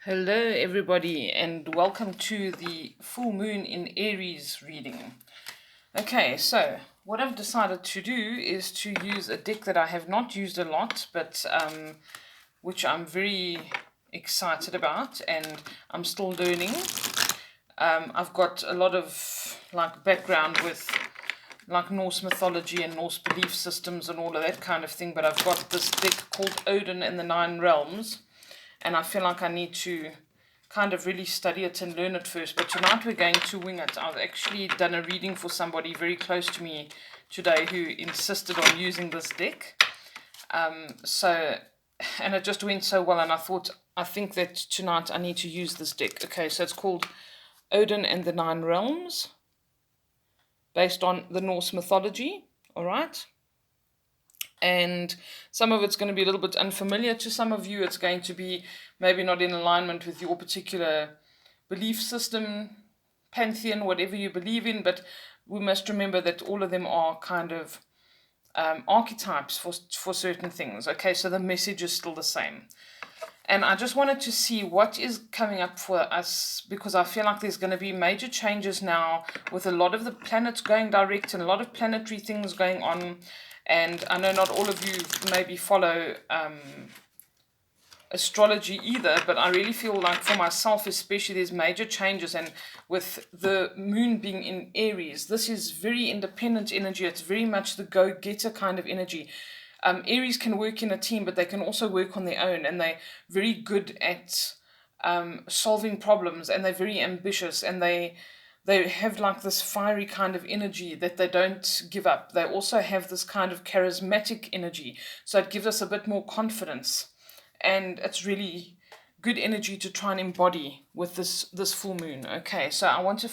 Hello, everybody, and welcome to the full moon in Aries reading. Okay, so what I've decided to do is to use a deck that I have not used a lot, but which I'm very excited about, and I'm still learning. I've got a lot of background with Norse mythology and Norse belief systems and all of that kind of thing, but I've got this deck called Odin and the Nine Realms, and I feel like I need to kind of really study it and learn it first. But tonight we're going to wing it. I've actually done a reading for somebody very close to me today who insisted on using this deck. And it just went so well, and I think that tonight I need to use this deck. Okay, so it's called Odin and the Nine Realms, based on the Norse mythology. All right. And some of it's going to be a little bit unfamiliar to some of you. It's going to be maybe not in alignment with your particular belief system, pantheon, whatever you believe in, but we must remember that all of them are kind of archetypes for certain things. Okay, so the message is still the same. And I just wanted to see what is coming up for us, because I feel like there's going to be major changes now with a lot of the planets going direct and a lot of planetary things going on. And I know not all of you maybe follow astrology either, but I really feel like for myself especially there's major changes, and with the moon being in Aries, this is very independent energy. It's very much the go-getter kind of energy. Aries can work in a team, but they can also work on their own, and they're very good at solving problems, and they're very ambitious, and they have like this fiery kind of energy that they don't give up. They also have this kind of charismatic energy, so it gives us a bit more confidence, and it's really good energy to try and embody with this full moon. Okay, so I want to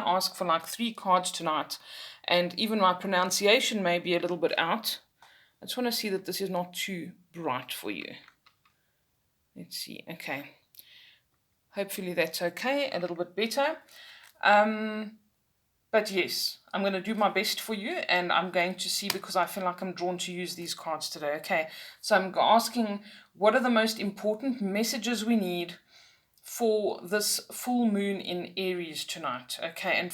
ask for like 3 cards tonight, and even my pronunciation may be a little bit out. I just want to see that this is not too bright for you. Let's see. Okay, hopefully that's okay, a little bit better. But yes, I'm going to do my best for you, and I'm going to see, because I feel like I'm drawn to use these cards today. Okay, so I'm asking, what are the most important messages we need for this full moon in Aries tonight? Okay, and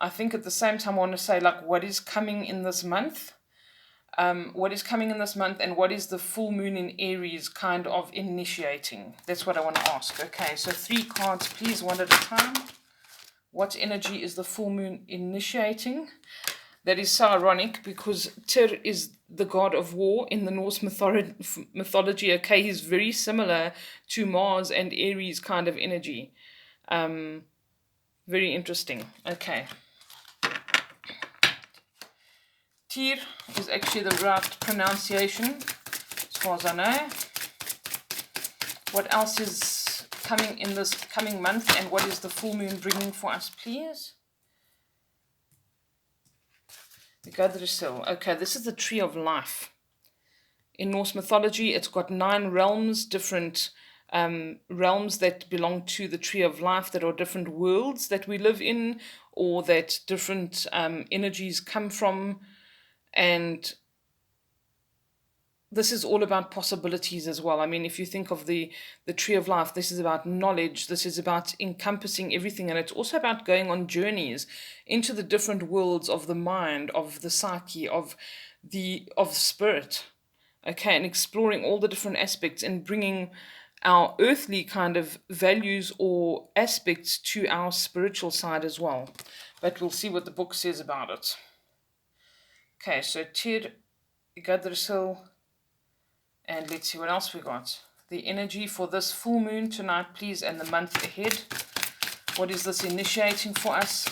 I think at the same time I want to say, like, what is coming in this month? What is coming in this month, and what is the full moon in Aries kind of initiating? That's what I want to ask. Okay, so 3 cards, please, one at a time. What energy is the full moon initiating? That is so ironic, because Tyr is the god of war in the Norse mythology. Okay, he's very similar to Mars and Aries kind of energy. Very interesting. Okay. Tyr is actually the right pronunciation, as far as I know. What else is coming in this coming month, and what is the full moon bringing for us, please? The Gadrisil. Okay, this is the tree of life. In Norse mythology, it's got 9 realms, different realms that belong to the tree of life, that are different worlds that we live in, or that different energies come from. And this is all about possibilities as well. I mean, if you think of the tree of life, this is about knowledge, this is about encompassing everything, and it's also about going on journeys into the different worlds of the mind, of the psyche, of spirit. Okay, and exploring all the different aspects and bringing our earthly kind of values or aspects to our spiritual side as well. But we'll see what the book says about it. Okay, so Tyr, Gadrisil, and let's see what else we got. The energy for this full moon tonight, please, and the month ahead. What is this initiating for us?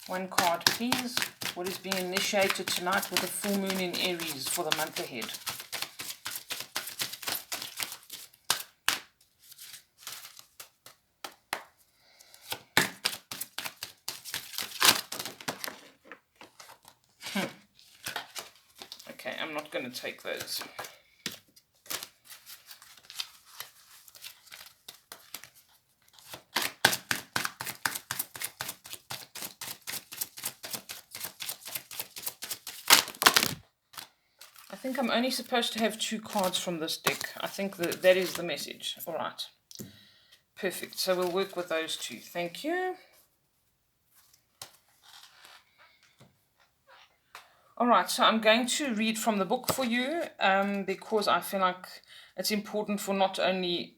One card, please. What is being initiated tonight with the full moon in Aries for the month ahead? Okay, I'm not going to take those. I think I'm only supposed to have 2 cards from this deck. I think that is the message. All right. Perfect. So we'll work with those 2. Thank you. All right. So I'm going to read from the book for you because I feel like it's important for not only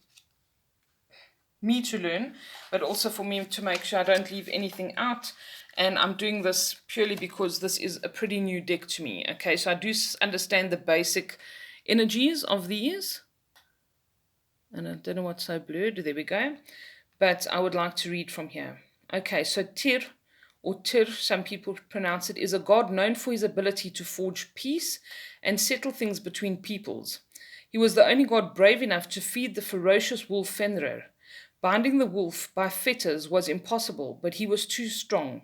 me to learn, but also for me to make sure I don't leave anything out. And I'm doing this purely because this is a pretty new deck to me. Okay, so I do understand the basic energies of these. And I don't know what's so blurred. There we go. But I would like to read from here. Okay, so Tir, or Tir, some people pronounce it, is a god known for his ability to forge peace and settle things between peoples. He was the only god brave enough to feed the ferocious wolf Fenrir. Binding the wolf by fetters was impossible, but he was too strong.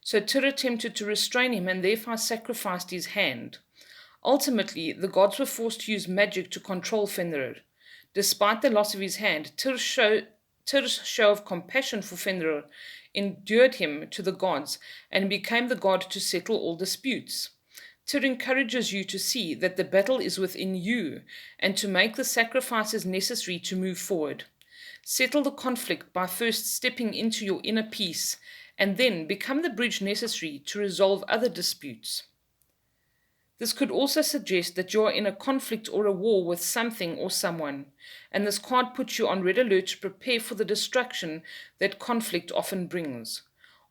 So Tyr attempted to restrain him and therefore sacrificed his hand. Ultimately, the gods were forced to use magic to control Fenrir. Despite the loss of his hand, Tyr's show of compassion for Fenrir endeared him to the gods and became the god to settle all disputes. Tyr encourages you to see that the battle is within you and to make the sacrifices necessary to move forward. Settle the conflict by first stepping into your inner peace and then become the bridge necessary to resolve other disputes. This could also suggest that you are in a conflict or a war with something or someone, and this card puts you on red alert to prepare for the destruction that conflict often brings.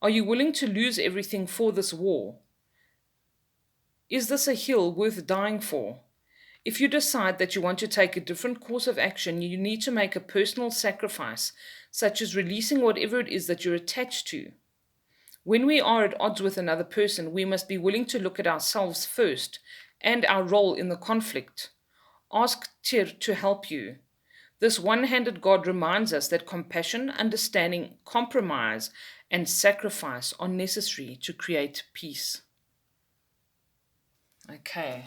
Are you willing to lose everything for this war? Is this a hill worth dying for? If you decide that you want to take a different course of action, you need to make a personal sacrifice, such as releasing whatever it is that you're attached to. When we are at odds with another person, we must be willing to look at ourselves first and our role in the conflict. Ask Tyr to help you. This one-handed God reminds us that compassion, understanding, compromise, and sacrifice are necessary to create peace. Okay,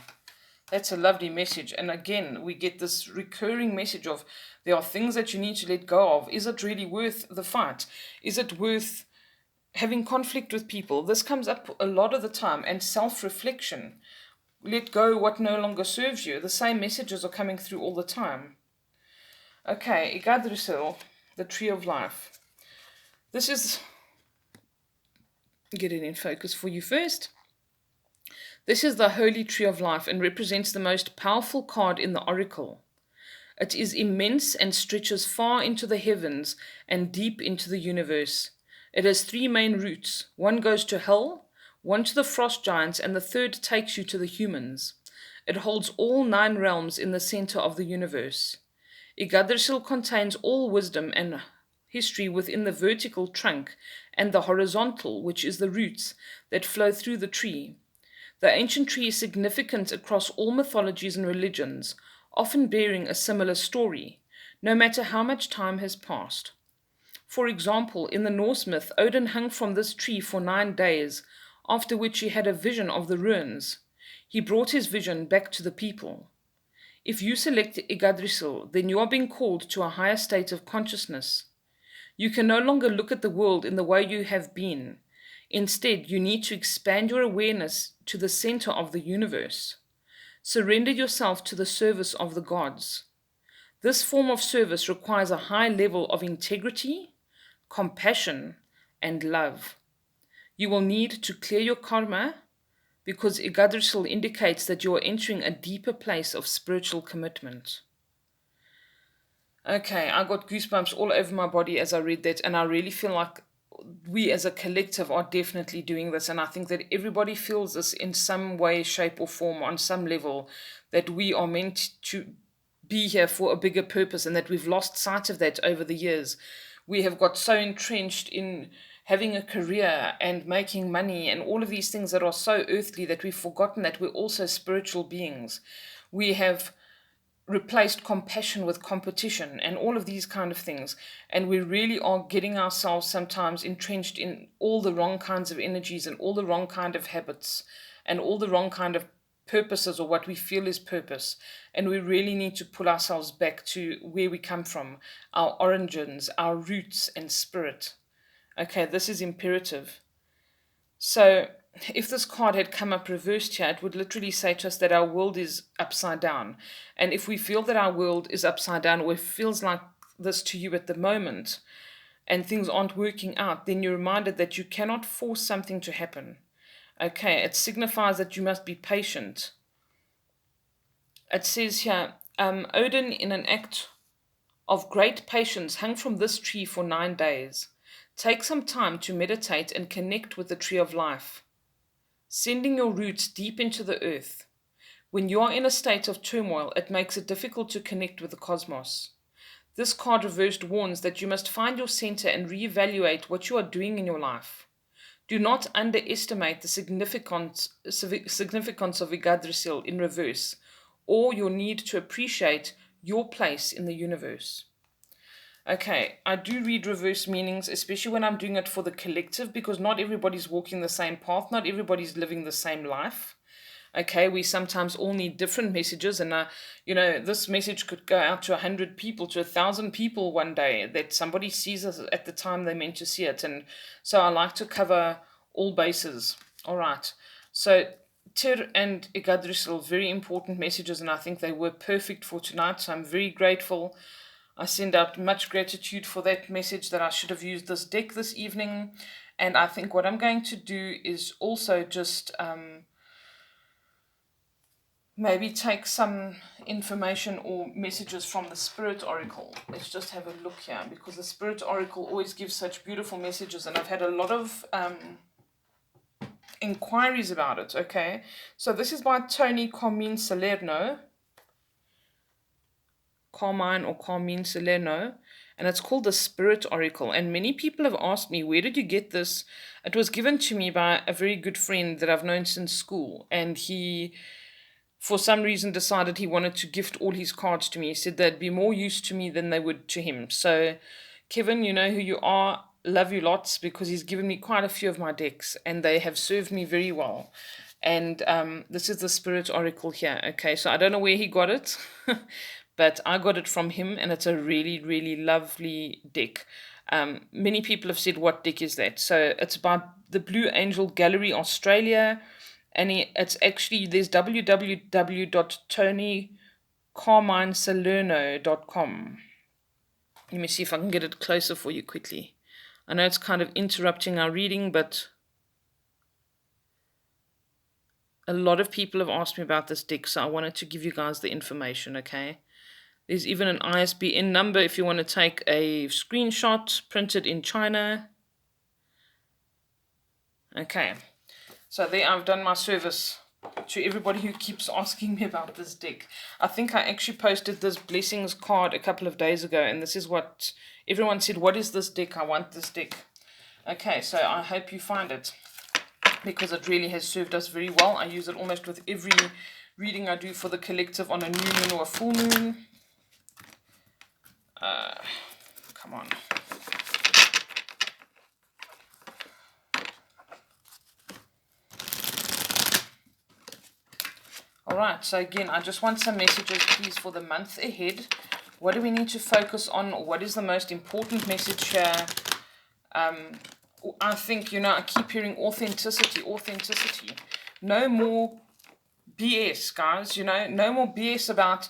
that's a lovely message. And again, we get this recurring message of there are things that you need to let go of. Is it really worth the fight? Is it worth having conflict with people? This comes up a lot of the time. And self-reflection. Let go what no longer serves you. The same messages are coming through all the time. Okay, Igadrisil, the tree of life. This is, get it in focus for you first. This is the holy tree of life and represents the most powerful card in the oracle. It is immense and stretches far into the heavens and deep into the universe. It has 3 main routes. One goes to hell, one to the frost giants, and the third takes you to the humans. It holds all 9 realms in the center of the universe. Yggdrasil contains all wisdom and history within the vertical trunk and the horizontal, which is the roots that flow through the tree. The ancient tree is significant across all mythologies and religions, often bearing a similar story, no matter how much time has passed. For example, in the Norse myth, Odin hung from this tree for 9 days, after which he had a vision of the ruins. He brought his vision back to the people. If you select Yggdrasil, then you are being called to a higher state of consciousness. You can no longer look at the world in the way you have been. Instead, you need to expand your awareness to the center of the universe. Surrender yourself to the service of the gods. This form of service requires a high level of integrity, compassion, and love. You will need to clear your karma because Yggdrasil indicates that you are entering a deeper place of spiritual commitment. Okay, I got goosebumps all over my body as I read that, and I really feel like we as a collective are definitely doing this, and I think that everybody feels this in some way, shape, or form on some level, that we are meant to be here for a bigger purpose and that we've lost sight of that over the years. We have got so entrenched in having a career and making money and all of these things that are so earthly that we've forgotten that we're also spiritual beings. We have replaced compassion with competition and all of these kind of things, and we really are getting ourselves sometimes entrenched in all the wrong kinds of energies and all the wrong kind of habits and all the wrong kind of purposes, or what we feel is purpose. And we really need to pull ourselves back to where we come from, our origins, our roots and spirit. Okay, this is imperative. So if this card had come up reversed here, it would literally say to us that our world is upside down. And if we feel that our world is upside down, or it feels like this to you at the moment, and things aren't working out, then you're reminded that you cannot force something to happen. Okay, it signifies that you must be patient. It says here, Odin, in an act of great patience, hung from this tree for 9 days. Take some time to meditate and connect with the tree of life, sending your roots deep into the earth. When you are in a state of turmoil, it makes it difficult to connect with the cosmos. This card reversed warns that you must find your center and reevaluate what you are doing in your life. Do not underestimate the significance of Yggdrasil in reverse, or your need to appreciate your place in the universe. Okay, I do read reverse meanings, especially when I'm doing it for the collective, because not everybody's walking the same path, not everybody's living the same life. Okay, we sometimes all need different messages, and this message could go out to 100 people, to 1,000 people one day, that somebody sees us at the time they're meant to see it. And so I like to cover all bases. All right, so Tyr and Yggdrasil, very important messages, and I think they were perfect for tonight, so I'm very grateful. I send out much gratitude for that message, that I should have used this deck this evening. And I think what I'm going to do is also just maybe take some information or messages from the Spirit Oracle. Let's just have a look here, because the Spirit Oracle always gives such beautiful messages, and I've had a lot of inquiries about it. Okay, so this is by Tony Carmine Salerno. Carmine Salerno, and it's called the Spirit Oracle. And many people have asked me, where did you get this? It was given to me by a very good friend that I've known since school, and he, for some reason, decided he wanted to gift all his cards to me. He said they'd be more use to me than they would to him. So, Kevin, you know who you are. Love you lots, because he's given me quite a few of my decks, and they have served me very well. And this is the Spirit Oracle here. Okay, so I don't know where he got it, but I got it from him, and it's a really, really lovely deck. Many people have said, what deck is that? So it's by the Blue Angel Gallery Australia, and it's actually, there's www.tonycarminesalerno.com. Let me see if I can get it closer for you quickly. I know it's kind of interrupting our reading, but a lot of people have asked me about this deck, so I wanted to give you guys the information, okay? There's even an ISBN number if you want to take a screenshot, printed in China. Okay, so there I've done my service to everybody who keeps asking me about this deck. I think I actually posted this blessings card a couple of days ago, and this is what everyone said, what is this deck? I want this deck. Okay, so I hope you find it, because it really has served us very well. I use it almost with every reading I do for the collective on a new moon or a full moon. Come on. Alright, so again, I just want some messages, please, for the month ahead. What do we need to focus on? What is the most important message here? I think, I keep hearing authenticity. No more BS, guys, no more BS about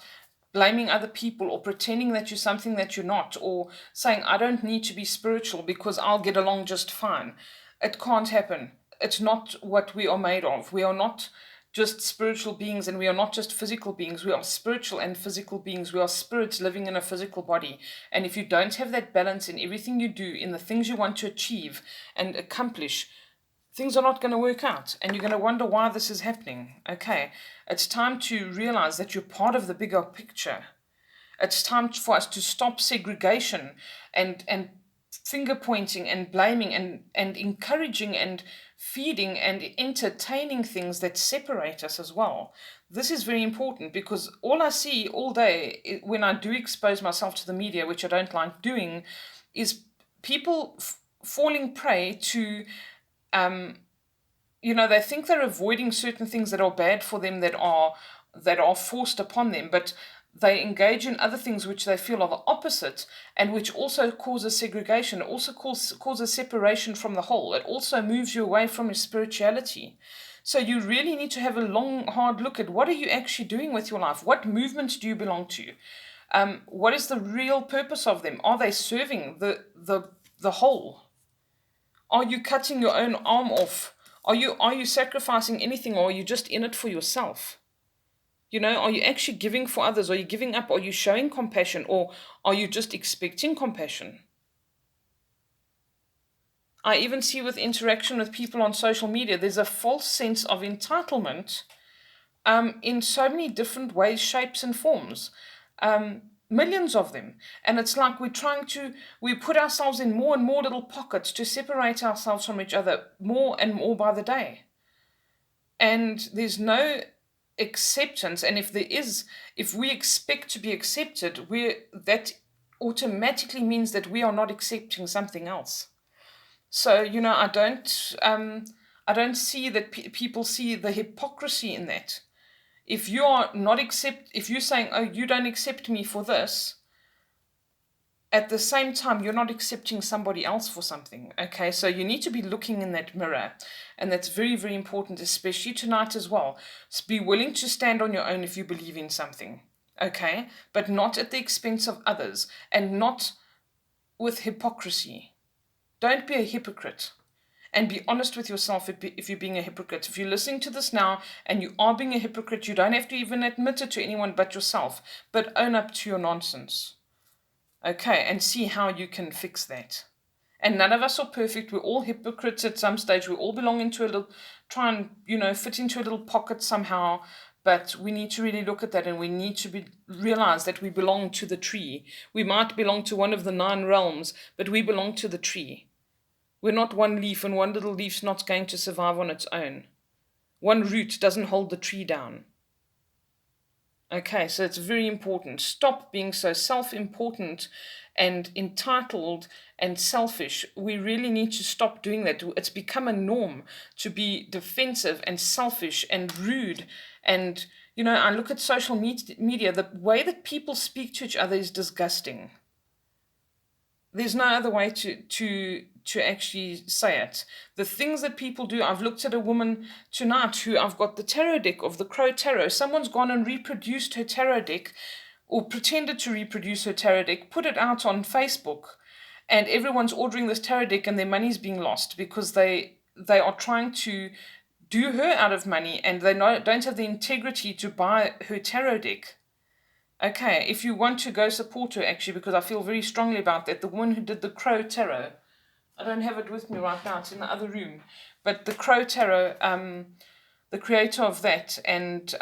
blaming other people or pretending that you're something that you're not, or saying, I don't need to be spiritual because I'll get along just fine. It can't happen. It's not what we are made of. We are not just spiritual beings, and we are not just physical beings. We are spiritual and physical beings. We are spirits living in a physical body. And if you don't have that balance in everything you do, in the things you want to achieve and accomplish, things are not going to work out, and you're going to wonder why this is happening. Okay, it's time to realize that you're part of the bigger picture. It's time for us to stop segregation and finger pointing and blaming and encouraging and feeding and entertaining things that separate us as well. This is very important, because all I see all day when I do expose myself to the media, which I don't like doing, is people falling prey to they think they're avoiding certain things that are bad for them, that are forced upon them. But they engage in other things which they feel are the opposite, and which also causes segregation. It also causes separation from the whole. It also moves you away from your spirituality. So you really need to have a long, hard look at what are you actually doing with your life? What movements do you belong to? What is the real purpose of them? Are they serving the whole? Are you cutting your own arm off? Are you sacrificing anything, or are you just in it for yourself? Are you actually giving for others? Are you giving up? Are you showing compassion? Or are you just expecting compassion? I even see with interaction with people on social media, there's a false sense of entitlement in so many different ways, shapes, and forms. Millions of them. And it's like we put ourselves in more and more little pockets to separate ourselves from each other more and more by the day. And there's no acceptance, and if we expect to be accepted, that automatically means that we are not accepting something else. So I don't see that people see the hypocrisy in that. If you're saying, oh, you don't accept me for this, at the same time, you're not accepting somebody else for something. Okay, so you need to be looking in that mirror. And that's very, very important, especially tonight as well. So be willing to stand on your own if you believe in something. Okay, but not at the expense of others, and not with hypocrisy. Don't be a hypocrite. And be honest with yourself if you're being a hypocrite. If you're listening to this now and you are being a hypocrite, you don't have to even admit it to anyone but yourself. But own up to your nonsense. Okay, and see how you can fix that. And none of us are perfect. We're all hypocrites at some stage. We all belong try and, fit into a little pocket somehow. But we need to really look at that, and we need to realize that we belong to the tree. We might belong to one of the 9 realms, but we belong to the tree. We're not one leaf, and one little leaf's not going to survive on its own. One root doesn't hold the tree down. Okay, so it's very important. Stop being so self-important and entitled and selfish. We really need to stop doing that. It's become a norm to be defensive and selfish and rude. And, I look at social media, the way that people speak to each other is disgusting. There's no other way to actually say it. The things that people do, I've looked at a woman tonight who I've got the tarot deck of the Crow Tarot. Someone's gone and reproduced her tarot deck, or pretended to reproduce her tarot deck, put it out on Facebook, and everyone's ordering this tarot deck and their money's being lost because they are trying to do her out of money, and they don't have the integrity to buy her tarot deck. Okay, if you want to go support her, actually, because I feel very strongly about that. The woman who did the Crow Tarot, I don't have it with me right now, it's in the other room. But the Crow Tarot, the creator of that, and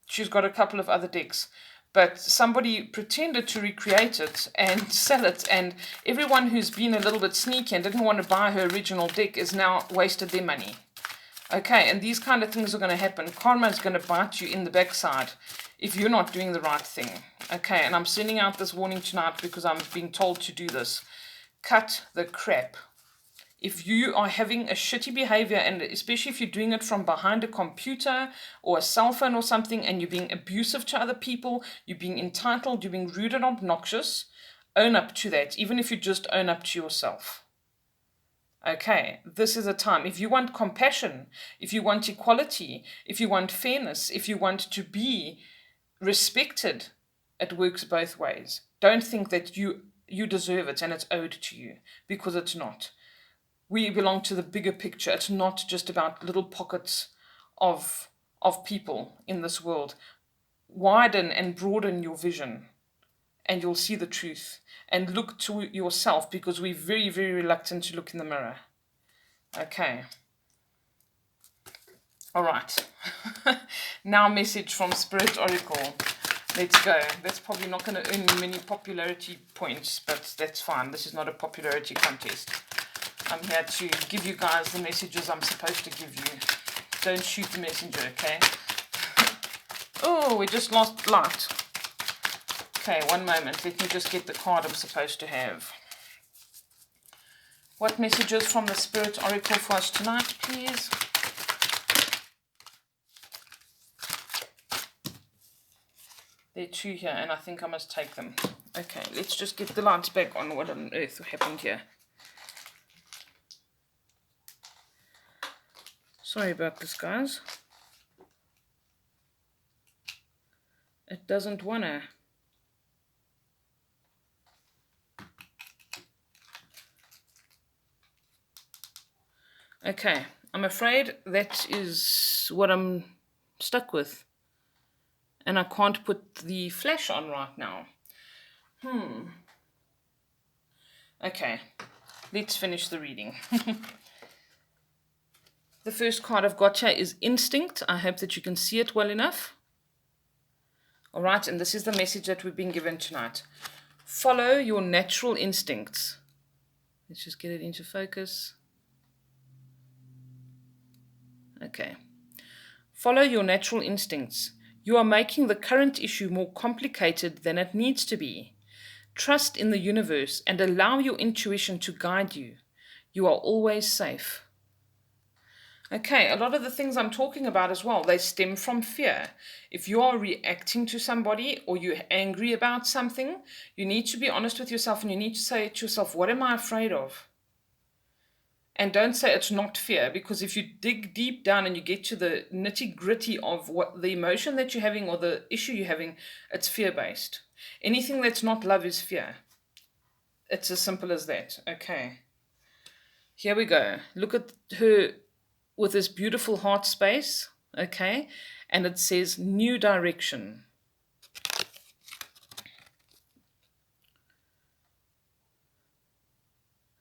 she's got a couple of other decks. But somebody pretended to recreate it and sell it, and everyone who's been a little bit sneaky and didn't want to buy her original deck is now wasted their money. Okay, and these kind of things are going to happen. Karma is going to bite you in the backside if you're not doing the right thing. Okay, and I'm sending out this warning tonight because I'm being told to do this. Cut the crap. If you are having a shitty behavior, and especially if you're doing it from behind a computer or a cell phone or something, and you're being abusive to other people, you're being entitled, you're being rude and obnoxious, own up to that, even if you just own up to yourself. Okay, this is a time. If you want compassion, if you want equality, if you want fairness, if you want to be respected, it works both ways. Don't think that you deserve it and it's owed to you, because it's not. We belong to the bigger picture. It's not just about little pockets of people in this world. Widen and broaden your vision, and you'll see the truth. And look to yourself, because we're very, very reluctant to look in the mirror. Okay. All right. Now, message from Spirit Oracle. Let's go. That's probably not going to earn me many popularity points, but that's fine. This is not a popularity contest. I'm here to give you guys the messages I'm supposed to give you. Don't shoot the messenger, okay? Oh, we just lost light. Okay, one moment. Let me just get the card I'm supposed to have. What messages from the Spirit Oracle for us tonight, please? There are 2 here, and I think I must take them. Okay, let's just get the lights back on. What on earth happened here? Sorry about this, guys. It doesn't wanna. Okay, I'm afraid that is what I'm stuck with. And I can't put the flash on right now. Okay, let's finish the reading. The first card I've got here is Instinct. I hope that you can see it well enough. All right, and this is the message that we've been given tonight. Follow your natural instincts. Let's just get it into focus. Okay. Follow your natural instincts. You are making the current issue more complicated than it needs to be. Trust in the universe and allow your intuition to guide you. You are always safe. Okay, a lot of the things I'm talking about as well, they stem from fear. If you are reacting to somebody or you're angry about something, you need to be honest with yourself and you need to say to yourself, what am I afraid of? And don't say it's not fear, because if you dig deep down and you get to the nitty gritty of what the emotion that you're having or the issue you're having, it's fear based. Anything that's not love is fear. It's as simple as that. Okay. Here we go. Look at her with this beautiful heart space. Okay. And it says new direction.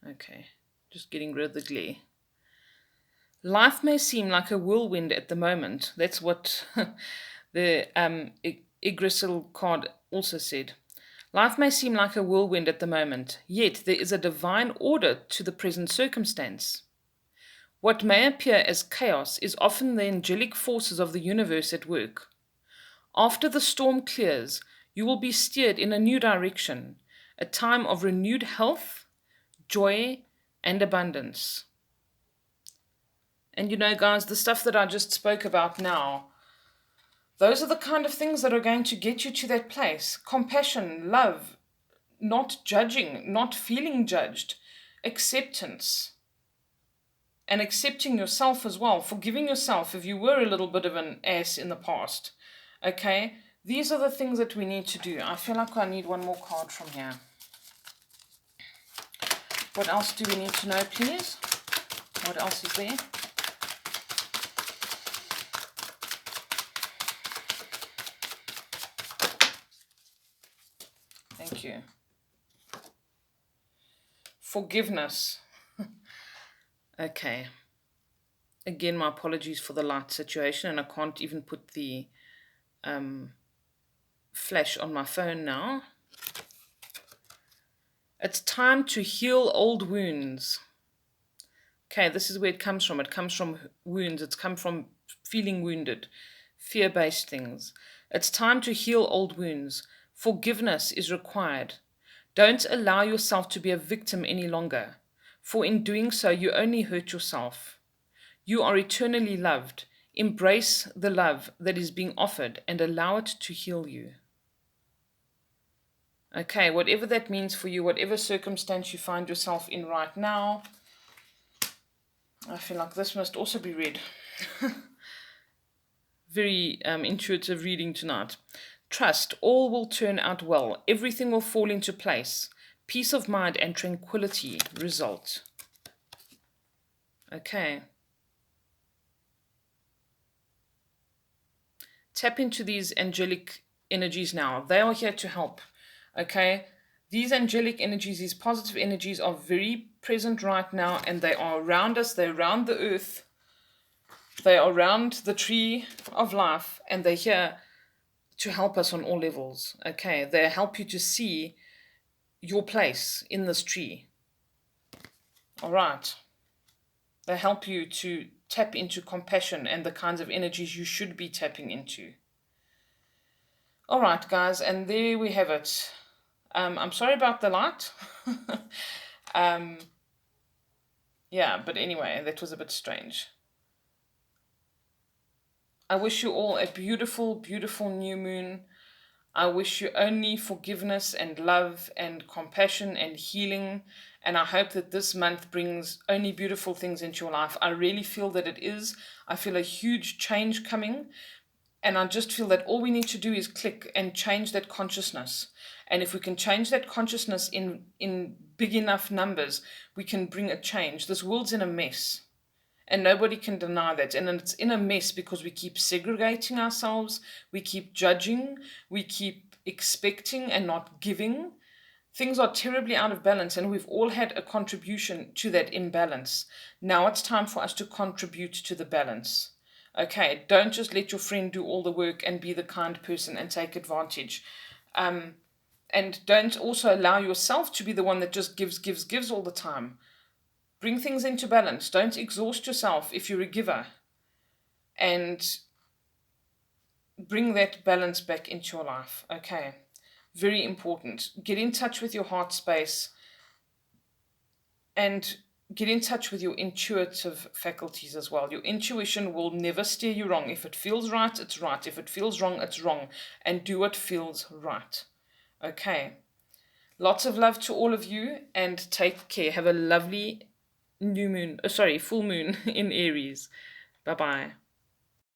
Okay. Just getting rid of the glare. Life may seem like a whirlwind at the moment. That's what the Yggdrasil card also said. Life may seem like a whirlwind at the moment, yet there is a divine order to the present circumstance. What may appear as chaos is often the angelic forces of the universe at work. After the storm clears, you will be steered in a new direction, a time of renewed health, joy, and abundance. And you know, guys, the stuff that I just spoke about now, those are the kind of things that are going to get you to that place. Compassion, love, not judging, not feeling judged, acceptance, and accepting yourself as well, forgiving yourself if you were a little bit of an ass in the past. Okay? These are the things that we need to do. I feel like I need one more card from here. What else do we need to know, please? What else is there? Thank you. Forgiveness. Okay. Again, my apologies for the light situation, and I can't even put the flash on my phone now. It's time to heal old wounds. Okay, this is where it comes from. It comes from wounds. It's come from feeling wounded, fear-based things. It's time to heal old wounds. Forgiveness is required. Don't allow yourself to be a victim any longer, for in doing so, you only hurt yourself. You are eternally loved. Embrace the love that is being offered and allow it to heal you. Okay, whatever that means for you, whatever circumstance you find yourself in right now, I feel like this must also be read. Very intuitive reading tonight. Trust, all will turn out well. Everything will fall into place. Peace of mind and tranquility result. Okay. Tap into these angelic energies now. They are here to help. Okay? These angelic energies, these positive energies are very present right now, and they are around us. They're around the earth. They are around the tree of life, and they're here to help us on all levels. Okay? They help you to see your place in this tree. All right? They help you to tap into compassion and the kinds of energies you should be tapping into. All right, guys, and there we have it. I'm sorry about the light. Yeah, but anyway, that was a bit strange. I wish you all a beautiful, beautiful new moon. I wish you only forgiveness and love and compassion and healing. And I hope that this month brings only beautiful things into your life. I really feel that it is. I feel a huge change coming. And I just feel that all we need to do is click and change that consciousness. And if we can change that consciousness in big enough numbers, we can bring a change. This world's in a mess. And nobody can deny that. And it's in a mess because we keep segregating ourselves, we keep judging, we keep expecting and not giving. Things are terribly out of balance, and we've all had a contribution to that imbalance. Now it's time for us to contribute to the balance. Okay, don't just let your friend do all the work and be the kind person and take advantage. And don't also allow yourself to be the one that just gives all the time. Bring things into balance. Don't exhaust yourself if you're a giver. And bring that balance back into your life. Okay, very important. Get in touch with your heart space and get in touch with your intuitive faculties as well. Your intuition will never steer you wrong. If it feels right, it's right. If it feels wrong, it's wrong. And do what feels right. Okay. Lots of love to all of you and take care. Have a lovely full moon in Aries. Bye bye.